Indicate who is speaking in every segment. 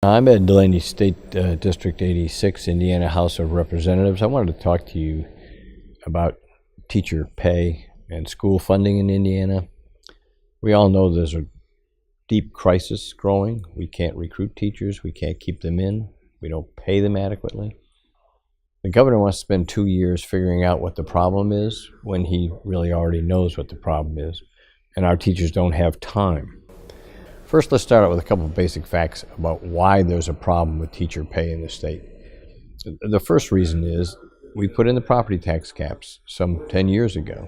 Speaker 1: I'm at DeLaney State District 86, Indiana House of Representatives. I wanted to talk to you about teacher pay and school funding in Indiana. We all know there's a deep crisis growing. We can't recruit teachers. We can't keep them in. We don't pay them adequately. The governor wants to spend 2 years figuring out what the problem is when he really already knows what the problem is, and our teachers don't have time. First, let's start out with a couple of basic facts about why there's a problem with teacher pay in the state. The first reason is we put in the property tax caps some 10 years ago,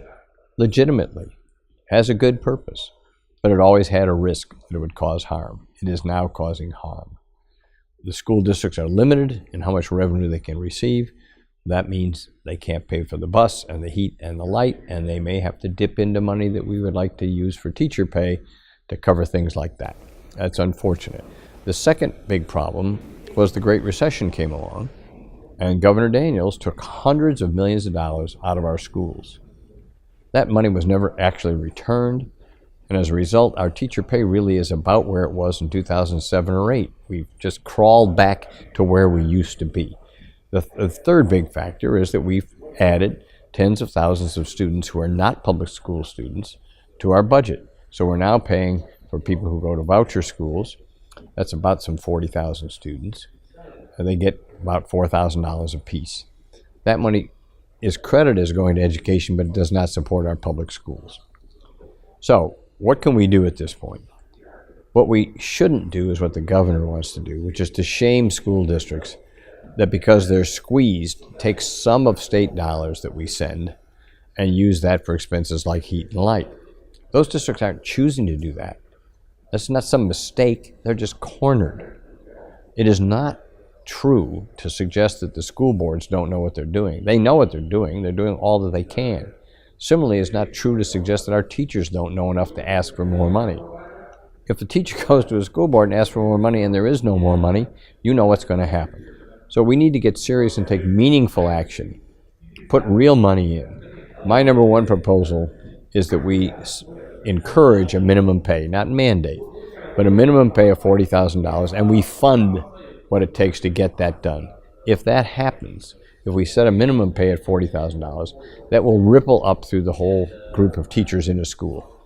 Speaker 1: legitimately, has a good purpose, but it always had a risk that it would cause harm. It is now causing harm. The school districts are limited in how much revenue they can receive. That means they can't pay for the bus and the heat and the light, and they may have to dip into money that we would like to use for teacher pay to cover things like that. That's unfortunate. The second big problem was the Great Recession came along, and Governor Daniels took hundreds of millions of dollars out of our schools. That money was never actually returned, and as a result, our teacher pay really is about where it was in 2007 or 8. We've just crawled back to where we used to be. The third big factor is that we've added tens of thousands of students who are not public school students to our budget. So we're now paying for people who go to voucher schools. That's about some 40,000 students. And they get about $4,000 apiece. That money is credited as going to education, but it does not support our public schools. So what can we do at this point? What we shouldn't do is what the governor wants to do, which is to shame school districts that because they're squeezed, take some of state dollars that we send and use that for expenses like heat and light. Those districts aren't choosing to do that. That's not some mistake. They're just cornered. It is not true to suggest that the school boards don't know what they're doing. They know what they're doing. They're doing all that they can. Similarly, it's not true to suggest that our teachers don't know enough to ask for more money. If a teacher goes to a school board and asks for more money and there is no more money, you know what's going to happen. So we need to get serious and take meaningful action. Put real money in. My number one proposal is that we encourage a minimum pay, not mandate, but a minimum pay of $40,000, and we fund what it takes to get that done. If that happens, if we set a minimum pay at $40,000, that will ripple up through the whole group of teachers in a school.